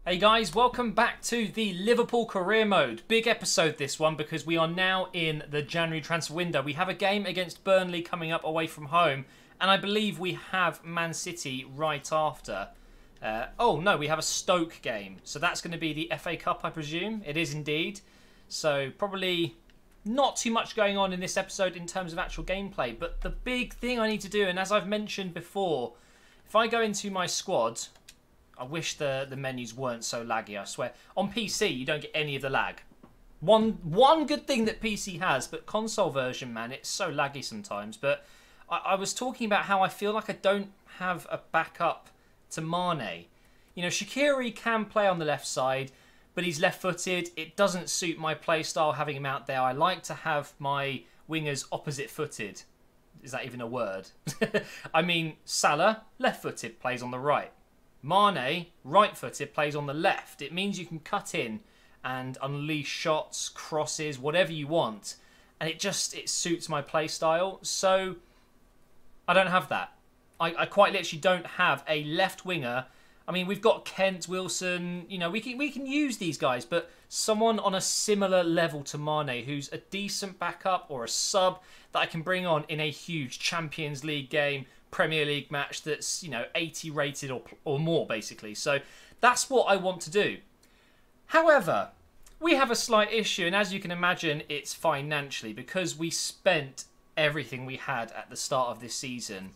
Hey guys, welcome back to the Liverpool career mode. Big episode this one because we are now in the January transfer window. We have a game against Burnley coming up away from home, and I believe we have Man City right after. Oh no, we have a Stoke game. So that's going to be the FA Cup, I presume. It is indeed. So probably not too much going on in this episode in terms of actual gameplay. But the big thing I need to do, and as I've mentioned before, if I go into my squad, I wish the menus weren't so laggy, I swear. On PC, you don't get any of the lag. One good thing that PC has, but console version, man, it's so laggy sometimes. But I was talking about how I feel like I don't have a backup to Mane. You know, Shaqiri can play on the left side, but he's left-footed. It doesn't suit my play style having him out there. I like to have my wingers opposite-footed. Is that even a word? I mean, Salah, left-footed, plays on the right. Mane, right-footed, plays on the left. It means you can cut in and unleash shots, crosses, whatever you want. And it suits my play style. So I don't have that. I quite literally don't have a left winger. I mean, we've got Kent, Wilson, you know, we can use these guys, but someone on a similar level to Mane who's a decent backup or a sub that I can bring on in a huge Champions League game, Premier League match that's, you know, 80 rated or more, basically. So that's what I want to do. However, we have a slight issue, and as you can imagine, it's financially, because we spent everything we had at the start of this season.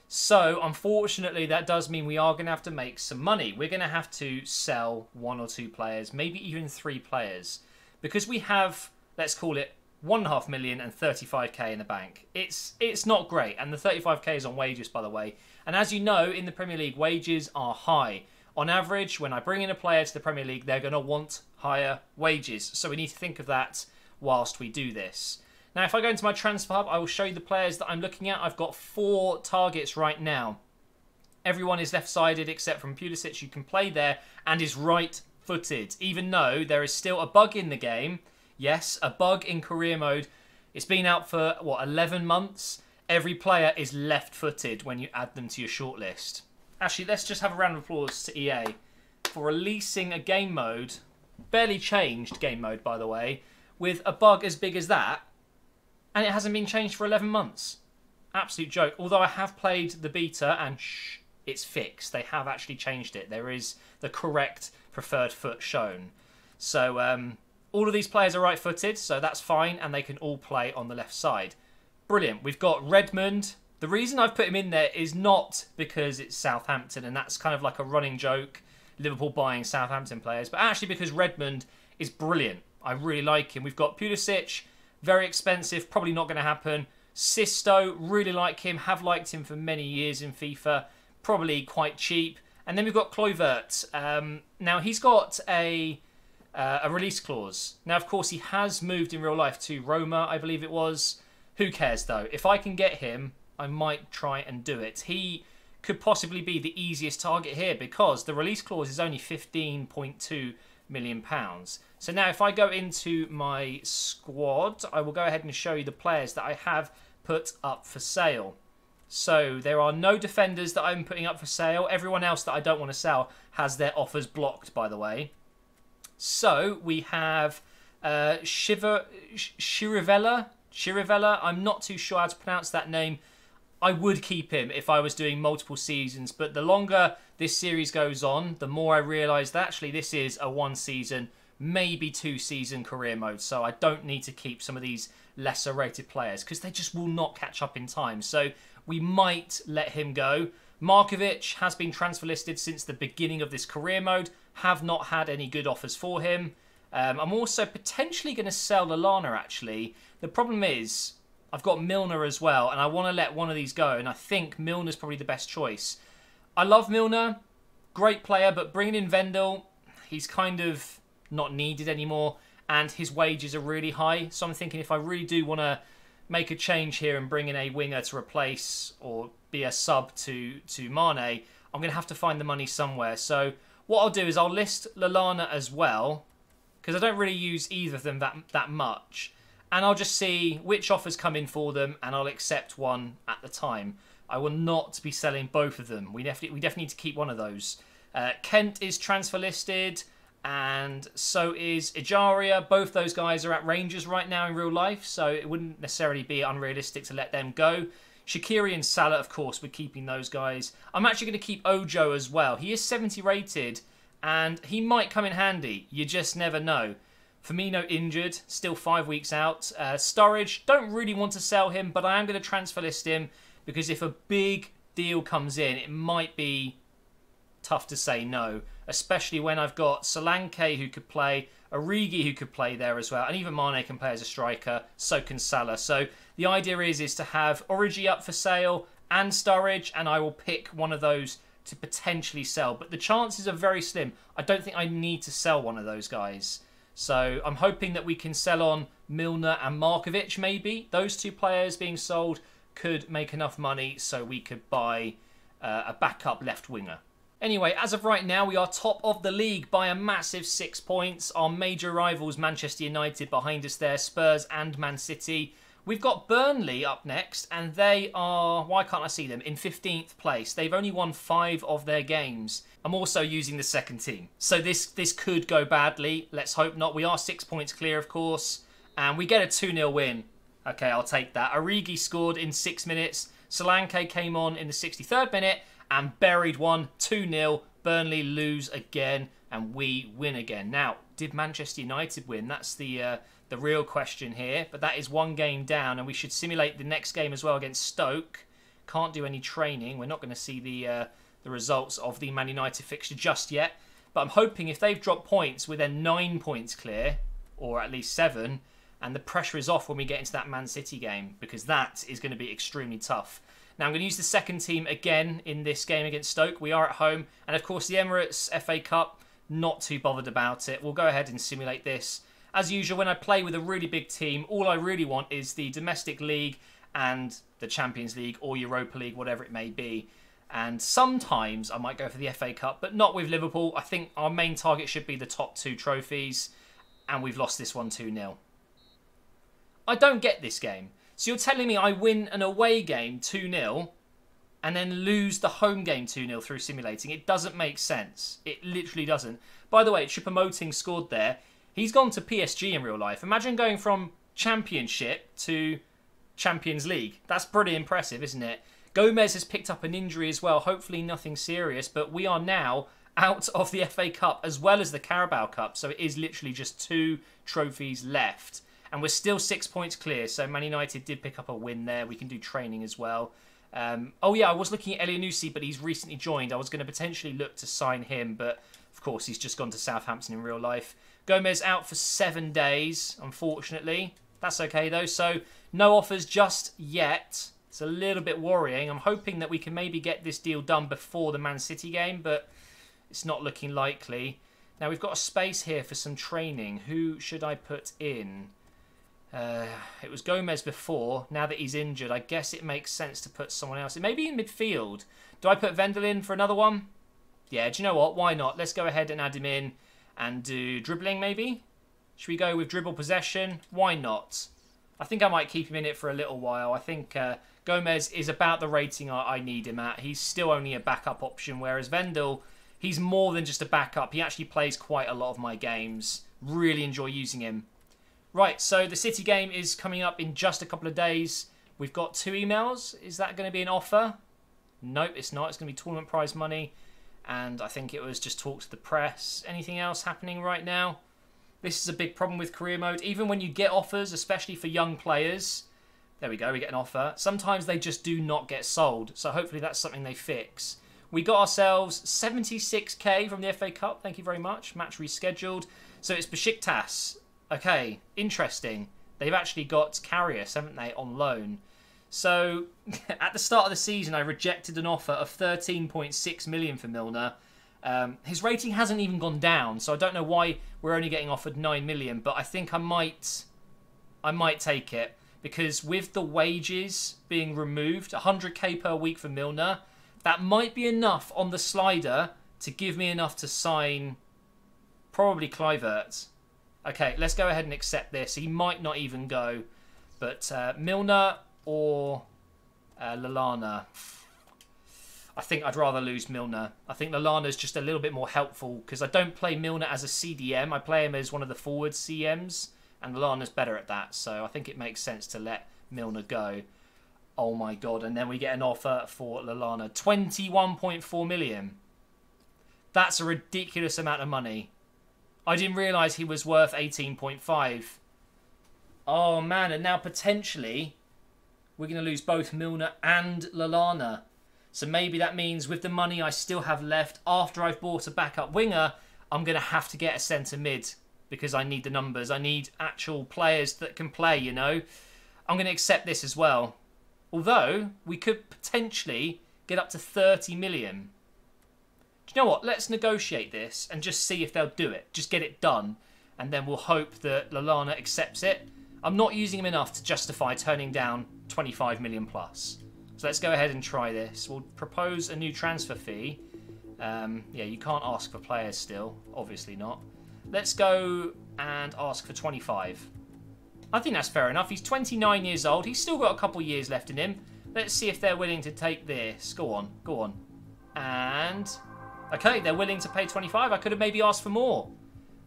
So, unfortunately, that does mean we are going to have to make some money. We're going to have to sell 1 or 2 players, maybe even 3 players, because we have, let's call it, 1.5 million and 35k in the bank. It's not great, and the 35k is on wages, by the way. And as you know, in the Premier League, wages are high. On average, when I bring in a player to the Premier League, they're going to want higher wages. So we need to think of that whilst we do this. Now, if I go into my transfer hub, I will show you the players that I'm looking at. I've got 4 targets right now. Everyone is left-sided except from Pulisic, who can play there and is right-footed, even though there is still a bug in the game. Yes, a bug in career mode. It's been out for, what, 11 months? Every player is left-footed when you add them to your shortlist. Actually, let's just have a round of applause to EA for releasing a game mode, barely changed game mode, by the way, with a bug as big as that, and it hasn't been changed for 11 months. Absolute joke. Although I have played the beta, and shh, it's fixed. They have actually changed it. There is the correct preferred foot shown. So, all of these players are right-footed, so that's fine, and they can all play on the left side. Brilliant. We've got Redmond. The reason I've put him in there is not because it's Southampton, and that's kind of like a running joke, Liverpool buying Southampton players, but actually because Redmond is brilliant. I really like him. We've got Pulisic, very expensive, probably not going to happen. Sisto, really like him, have liked him for many years in FIFA, probably quite cheap. And then we've got Kluivert. Now, he's got a release clause. Now, of course, he has moved in real life to Roma, I believe it was. Who cares, though? If I can get him, I might try and do it. He could possibly be the easiest target here because the release clause is only £15.2 million. So now if I go into my squad, I will go ahead and show you the players that I have put up for sale. So there are no defenders that I'm putting up for sale. Everyone else that I don't want to sell has their offers blocked, by the way. So we have Chirivella. I'm not too sure how to pronounce that name. I would keep him if I was doing multiple seasons, but the longer this series goes on, the more I realise that actually this is a 1-season, maybe 2-season career mode, so I don't need to keep some of these lesser rated players because they just will not catch up in time. So we might let him go. Markovic has been transfer listed since the beginning of this career mode, have not had any good offers for him. I'm also potentially going to sell Lallana, actually. The problem is I've got Milner as well, and I want to let one of these go, and I think Milner's probably the best choice. I love Milner, great player, but bringing in Vendel, he's kind of not needed anymore, and his wages are really high. So I'm thinking if I really do want to make a change here and bring in a winger to replace or be a sub to Mane, I'm going to have to find the money somewhere. So what I'll do is I'll list Lallana as well, because I don't really use either of them that much. And I'll just see which offers come in for them, and I'll accept one at the time. I will not be selling both of them. We definitely need to keep one of those. Kent is transfer listed, and so is Ejaria. Both those guys are at Rangers right now in real life, so it wouldn't necessarily be unrealistic to let them go. Shaqiri and Salah, of course, we're keeping those guys. I'm actually going to keep Ojo as well. He is 70 rated, and he might come in handy. You just never know. Firmino injured, still 5 weeks out. Sturridge, don't really want to sell him, but I am going to transfer list him, because if a big deal comes in, it might be tough to say no, especially when I've got Solanke who could play, Origi who could play there as well, and even Mane can play as a striker, so can Salah. So the idea is to have Origi up for sale and Sturridge, and I will pick one of those to potentially sell. But the chances are very slim. I don't think I need to sell one of those guys. So I'm hoping that we can sell on Milner and Markovic maybe. Those two players being sold could make enough money so we could buy a backup left winger. Anyway, as of right now, we are top of the league by a massive 6 points. Our major rivals, Manchester United, behind us there, Spurs and Man City. We've got Burnley up next, and they are, why can't I see them, in 15th place. They've only won 5 of their games. I'm also using the second team. So this could go badly. Let's hope not. We are 6 points clear, of course, and we get a 2-0 win. Okay, I'll take that. Origi scored in 6 minutes. Solanke came on in the 63rd minute and buried one, 2-0. Burnley lose again, and we win again. Now, did Manchester United win? That's the real question here. But that is 1 game down, and we should simulate the next game as well against Stoke. Can't do any training. We're not going to see the results of the Man United fixture just yet. But I'm hoping if they've dropped points, we're then 9 points clear, or at least 7, and the pressure is off when we get into that Man City game, because that is going to be extremely tough. Now, I'm going to use the second team again in this game against Stoke. We are at home. And, of course, the Emirates FA Cup, not too bothered about it. We'll go ahead and simulate this. As usual, when I play with a really big team, all I really want is the Domestic League and the Champions League or Europa League, whatever it may be. And sometimes I might go for the FA Cup, but not with Liverpool. I think our main target should be the top 2 trophies. And we've lost this one 2-0. I don't get this game. So you're telling me I win an away game 2-0 and then lose the home game 2-0 through simulating? It doesn't make sense. It literally doesn't. By the way, Choupo-Moting scored there. He's gone to PSG in real life. Imagine going from Championship to Champions League. That's pretty impressive, isn't it? Gomez has picked up an injury as well. Hopefully nothing serious. But we are now out of the FA Cup as well as the Carabao Cup. So it is literally just 2 trophies left. And we're still 6 points clear, so Man United did pick up a win there. We can do training as well. Oh yeah, I was looking at Elyounoussi, but he's recently joined. I was going to potentially look to sign him, but of course he's just gone to Southampton in real life. Gomez out for 7 days, unfortunately. That's okay though, so no offers just yet. It's a little bit worrying. I'm hoping that we can maybe get this deal done before the Man City game, but it's not looking likely. Now we've got a space here for some training. Who should I put in? It was Gomez before. Now that he's injured, I guess it makes sense to put someone else in. Maybe in midfield. Do I put Vendel in for another one? Yeah, do you know what? Why not? Let's go ahead and add him in and do dribbling maybe. Should we go with dribble possession? Why not? I think I might keep him in it for a little while. I think Gomez is about the rating I need him at. He's still only a backup option, whereas Vendel, he's more than just a backup. He actually plays quite a lot of my games. Really enjoy using him. Right, so the City game is coming up in just a couple of days. We've got 2 emails. Is that going to be an offer? Nope, it's not. It's going to be tournament prize money. And I think it was just talk to the press. Anything else happening right now? This is a big problem with career mode. Even when you get offers, especially for young players. There we go, we get an offer. Sometimes they just do not get sold. So hopefully that's something they fix. We got ourselves 76k from the FA Cup. Thank you very much. Match rescheduled. So it's Besiktas. Okay, interesting. They've actually got Karius, haven't they, on loan. So, at the start of the season, I rejected an offer of 13.6 million for Milner. His rating hasn't even gone down, so I don't know why we're only getting offered 9 million, but I think I might take it. Because with the wages being removed, 100k per week for Milner, that might be enough on the slider to give me enough to sign probably Kluivert. Okay, let's go ahead and accept this. He might not even go. But Milner or Lallana. I think I'd rather lose Milner. I think Lallana's just a little bit more helpful because I don't play Milner as a CDM. I play him as one of the forward CMs, and Lallana's better at that. So I think it makes sense to let Milner go. Oh my god, and then we get an offer for Lallana. 21.4 million. That's a ridiculous amount of money. I didn't realise he was worth 18.5. Oh man, and now potentially we're going to lose both Milner and Lallana. So maybe that means with the money I still have left after I've bought a backup winger, I'm going to have to get a centre mid because I need the numbers. I need actual players that can play, you know. I'm going to accept this as well. Although, we could potentially get up to 30 million. Do you know what? Let's negotiate this and just see if they'll do it. Just get it done. And then we'll hope that Lallana accepts it. I'm not using him enough to justify turning down 25 million plus. So let's go ahead and try this. We'll propose a new transfer fee. Yeah, you can't ask for players still. Obviously not. Let's go and ask for 25. I think that's fair enough. He's 29 years old. He's still got a couple years left in him. Let's see if they're willing to take this. Go on. Go on. And... okay, they're willing to pay 25. I could have maybe asked for more.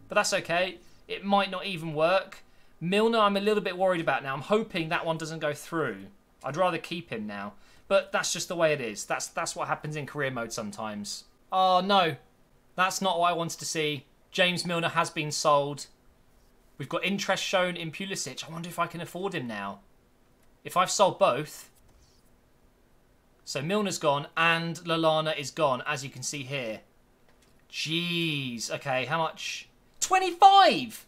But that's okay. It might not even work. Milner, I'm a little bit worried about now. I'm hoping that one doesn't go through. I'd rather keep him now. But that's just the way it is. That's what happens in career mode sometimes. Oh, no. That's not what I wanted to see. James Milner has been sold. We've got interest shown in Pulisic. I wonder if I can afford him now. If I've sold both. So Milner's gone and Lallana is gone, as you can see here. Jeez. Okay, how much? 25!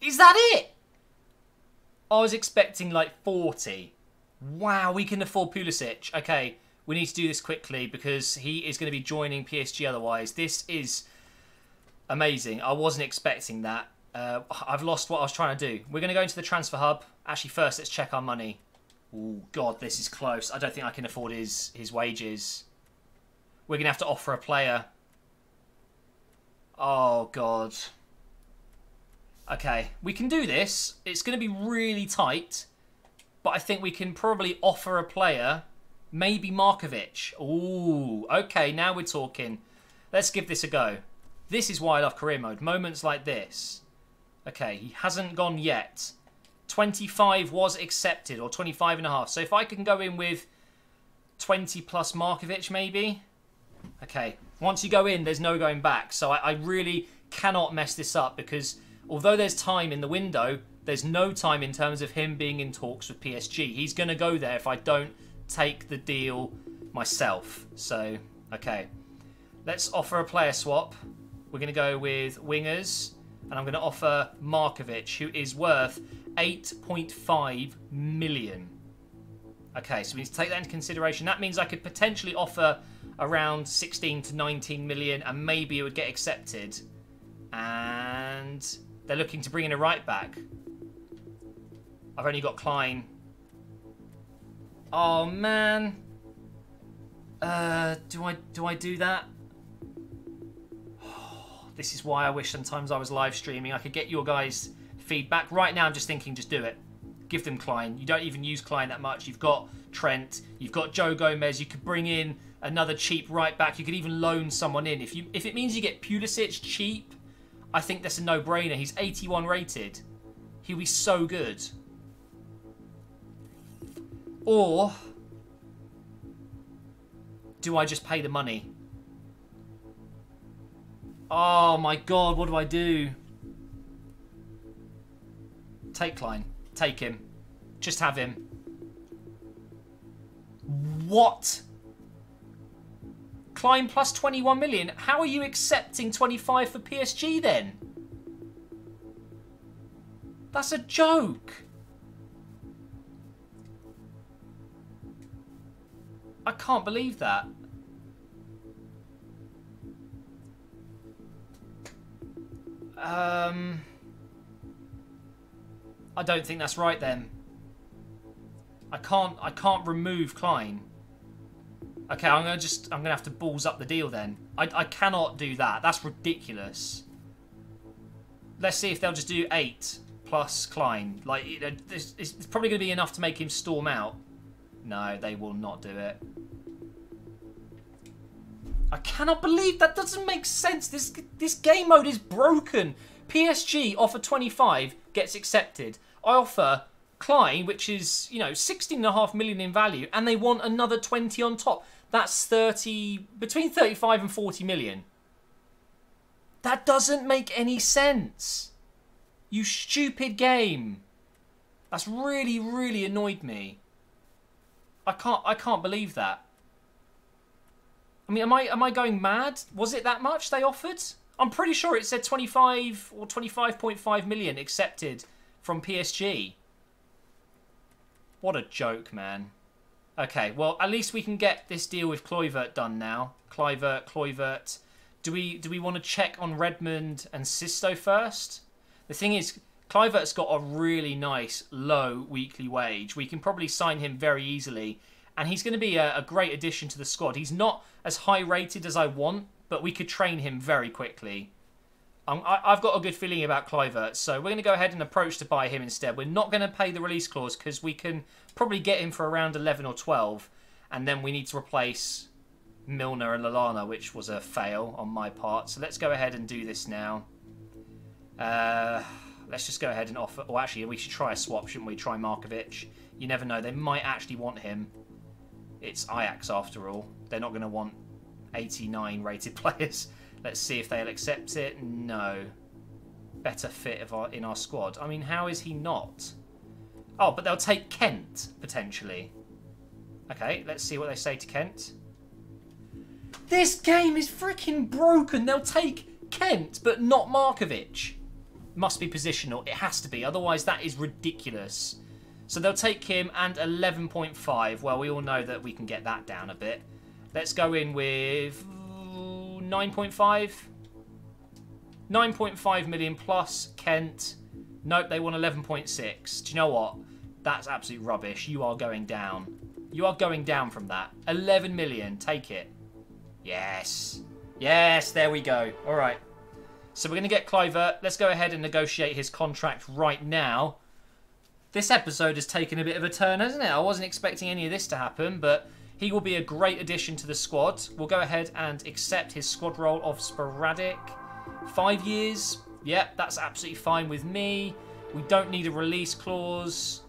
Is that it? I was expecting like 40. Wow, we can afford Pulisic. Okay, we need to do this quickly because he is going to be joining PSG otherwise. This is amazing. I wasn't expecting that. I've lost what I was trying to do. We're going to go into the transfer hub. Actually, first, let's check our money. Oh, God, this is close. I don't think I can afford his wages. We're going to have to offer a player. Oh, God. Okay, we can do this. It's going to be really tight. But I think we can probably offer a player. Maybe Markovic. Ooh, okay, now we're talking. Let's give this a go. This is why I love career mode. Moments like this. Okay, he hasn't gone yet. 25 was accepted, or 25.5. So if I can go in with 20 plus Markovic, maybe. Okay, once you go in, there's no going back. So I really cannot mess this up because although there's time in the window, there's no time in terms of him being in talks with PSG. He's going to go there if I don't take the deal myself. So, okay. Let's offer a player swap. We're going to go with wingers. And I'm going to offer Markovic, who is worth 8.5 million. Okay, so we need to take that into consideration. That means I could potentially offer around 16 to 19 million and maybe it would get accepted. And they're looking to bring in a right back. I've only got Klein. Oh, man. Do I do that? This is why I wish sometimes I was live streaming. I could get your guys' feedback. Right now, I'm just thinking, just do it. Give them Klein. You don't even use Klein that much. You've got Trent. You've got Joe Gomez. You could bring in another cheap right back. You could even loan someone in. If it means you get Pulisic cheap, I think that's a no-brainer. He's 81 rated. He'll be so good. Or do I just pay the money? Oh my God, what do I do? Take Klein. Take him. Just have him. What? Klein plus 21 million? How are you accepting 25 for PSG then? That's a joke. I can't believe that. I don't think that's right then. I can't remove Klein. Okay, I'm gonna have to balls up the deal then. I cannot do that. That's ridiculous. Let's see if they'll just do 8 plus Klein. Like, it's probably gonna be enough to make him storm out. No, they will not do it. I cannot believe that doesn't make sense. This game mode is broken. PSG offer 25, gets accepted. I offer Klein, which is, you know, 16.5 million in value, and they want another 20 on top. That's between 35 and 40 million. That doesn't make any sense. You stupid game. That's really, really annoyed me. I can't believe that. I mean, am I going mad? Was it that much they offered? I'm pretty sure it said 25 or 25.5 million accepted from PSG. What a joke, man. Okay, well, at least we can get this deal with Kluivert done now. Kluivert. Do we want to check on Redmond and Sisto first? The thing is, Kluivert's got a really nice low weekly wage. We can probably sign him very easily. And he's going to be a great addition to the squad. He's not as high rated as I want, but we could train him very quickly. I've got a good feeling about Kluivert, so we're going to go ahead and approach to buy him instead. We're not going to pay the release clause because we can probably get him for around 11 or 12. And then we need to replace Milner and Lallana, which was a fail on my part. So let's go ahead and do this now. Let's just go ahead and offer... Or actually, we should try a swap, shouldn't we? Try Markovic. You never know. They might actually want him. It's Ajax after all. They're not going to want 89 rated players. Let's see if they'll accept it. No. Better fit in our squad. I mean, how is he not? Oh, but they'll take Kent, potentially. Okay, let's see what they say to Kent. This game is freaking broken. They'll take Kent, but not Markovic. Must be positional. It has to be. Otherwise, that is ridiculous. So they'll take him and 11.5. Well, we all know that we can get that down a bit. Let's go in with 9.5. 9.5 million plus Kent. Nope, they want 11.6. Do you know what? That's absolute rubbish. You are going down. You are going down from that. 11 million. Take it. Yes. Yes, there we go. All right. So we're going to get Kluivert. Let's go ahead and negotiate his contract right now. This episode has taken a bit of a turn, hasn't it? I wasn't expecting any of this to happen, but he will be a great addition to the squad. We'll go ahead and accept his squad role of sporadic. 5 years. Yep, that's absolutely fine with me. We don't need a release clause.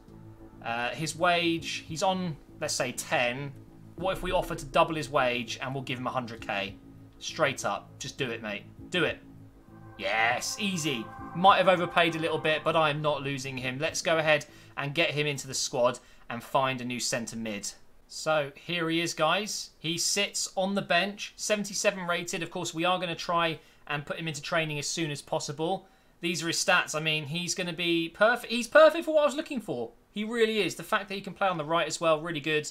His wage, he's on, let's say, 10. What if we offer to double his wage and we'll give him 100k? Straight up. Just do it, mate. Do it. Yes, easy. Might have overpaid a little bit, but I am not losing him. Let's go ahead and get him into the squad and find a new centre mid. So here he is, guys. He sits on the bench, 77 rated. Of course, we are going to try and put him into training as soon as possible. These are his stats. I mean, he's going to be perfect. He's perfect for what I was looking for. He really is. The fact that he can play on the right as well, really good.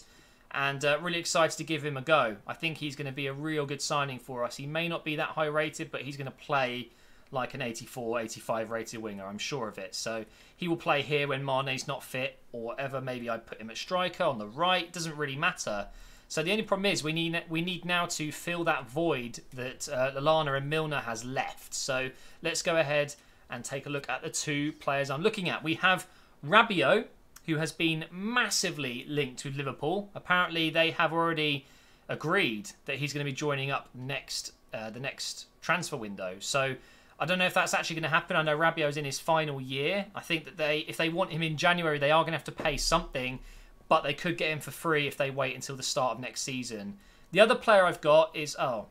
And really excited to give him a go. I think he's going to be a real good signing for us. He may not be that high rated, but he's going to play like an 84, 85 rated winger. I'm sure of it. So he will play here when Mane's not fit or whatever. Maybe I put him at striker on the right. Doesn't really matter. So the only problem is we need now to fill that void that Lallana and Milner has left. So let's go ahead and take a look at the two players I'm looking at. We have Rabiot, who has been massively linked with Liverpool. Apparently they have already agreed that he's going to be joining up next the next transfer window. So I don't know if that's actually going to happen. I know Rabiot's in his final year. I think that if they want him in January, they are going to have to pay something, but they could get him for free if they wait until the start of next season. The other player I've got is, I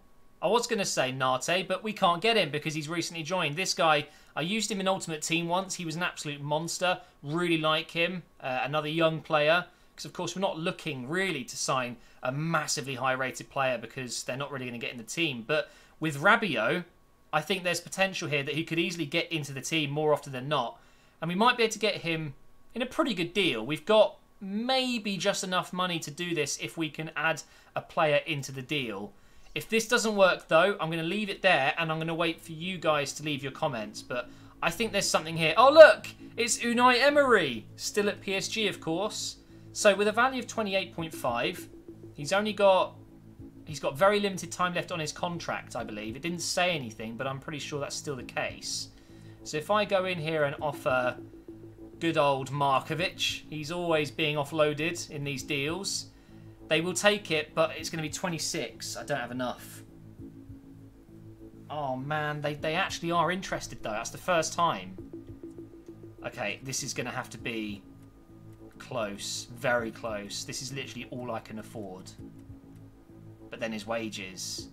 was going to say Nate, but we can't get him because he's recently joined. This guy, I used him in Ultimate Team once. He was an absolute monster. Really like him. Another young player. Because, of course, we're not looking really to sign a massively high-rated player because they're not really going to get in the team. But with Rabiot, I think there's potential here that he could easily get into the team more often than not. And we might be able to get him in a pretty good deal. We've got maybe just enough money to do this if we can add a player into the deal. If this doesn't work, though, I'm going to leave it there and I'm going to wait for you guys to leave your comments. But I think there's something here. Oh, look! It's Unai Emery. Still at PSG, of course. So with a value of 28.5, he's got very limited time left on his contract, I believe. It didn't say anything, but I'm pretty sure that's still the case. So if I go in here and offer good old Markovic, he's always being offloaded in these deals. They will take it, but it's going to be 26. I don't have enough. Oh, man. They actually are interested, though. That's the first time. Okay, this is going to have to be close. Very close. This is literally all I can afford. But then his wages.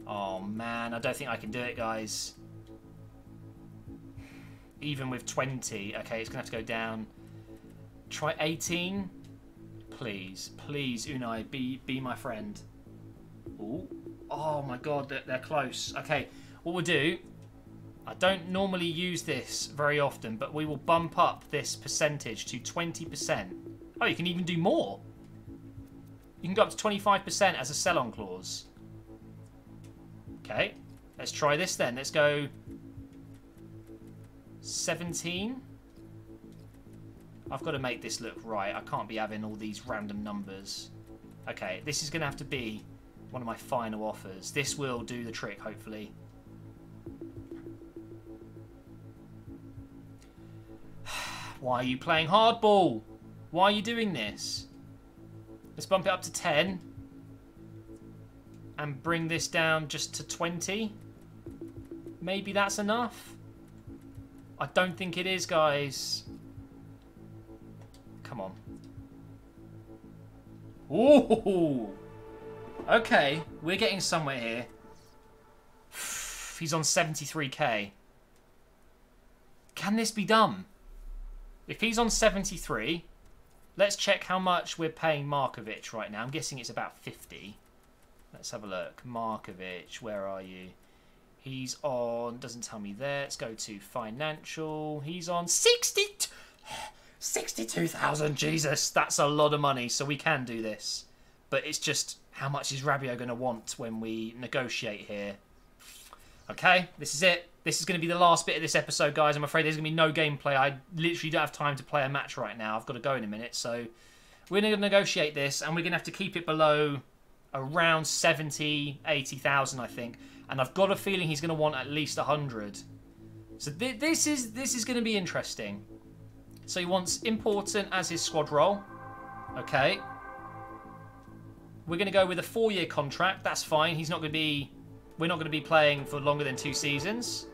Oh, man. I don't think I can do it, guys. Even with 20. Okay, it's going to have to go down. Try 18. Please. Please, Unai, be my friend. Ooh. Oh, my God. They're close. Okay, what we'll do... I don't normally use this very often, but we will bump up this percentage to 20%. Oh, you can even do more. You can go up to 25% as a sell-on clause. Okay, let's try this then. Let's go 17. I've got to make this look right. I can't be having all these random numbers. Okay, this is going to have to be one of my final offers. This will do the trick, hopefully. Why are you playing hardball? Why are you doing this? Let's bump it up to 10. And bring this down just to 20. Maybe that's enough. I don't think it is, guys. Come on. Ooh. Okay, we're getting somewhere here. He's on 73k. Can this be done? If he's on 73, let's check how much we're paying Markovic right now. I'm guessing it's about 50. Let's have a look. Markovic, where are you? He's on, doesn't tell me there. Let's go to financial. He's on 62,000. Jesus, that's a lot of money. So we can do this. But it's just, how much is Rabiot going to want when we negotiate here? Okay, this is it. This is going to be the last bit of this episode, guys. I'm afraid there's going to be no gameplay. I literally don't have time to play a match right now. I've got to go in a minute. So we're going to negotiate this, and we're going to have to keep it below around 70, 80,000, I think. And I've got a feeling he's going to want at least 100. So this is going to be interesting. So he wants important as his squad role. Okay. We're going to go with a 4-year contract. That's fine. He's not going to be... We're not going to be playing for longer than 2 seasons.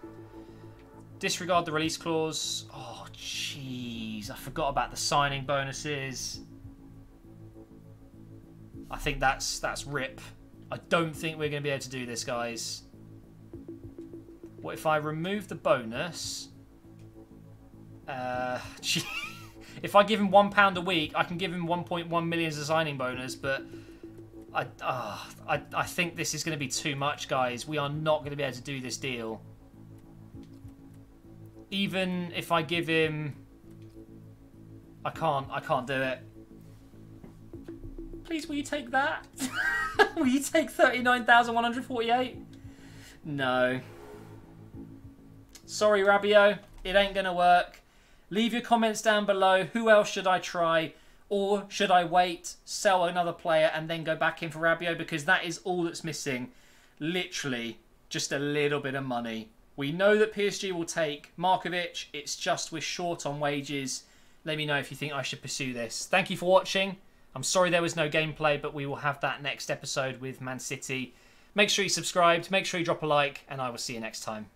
Disregard the release clause. Oh, jeez. I forgot about the signing bonuses. I think that's RIP. I don't think we're going to be able to do this, guys. What if I remove the bonus? If I give him £1 a week, I can give him 1.1 million as a signing bonus, but... I think this is going to be too much, guys. We are not going to be able to do this deal. Even if I give him... I can't do it. Please, will you take that? Will you take 39,148? No. Sorry, Rabiot. It ain't going to work. Leave your comments down below. Who else should I try? Or should I wait, sell another player, and then go back in for Rabiot? Because that is all that's missing. Literally, just a little bit of money. We know that PSG will take Markovic. It's just we're short on wages. Let me know if you think I should pursue this. Thank you for watching. I'm sorry there was no gameplay, but we will have that next episode with Man City. Make sure you subscribed. Make sure you drop a like, and I will see you next time.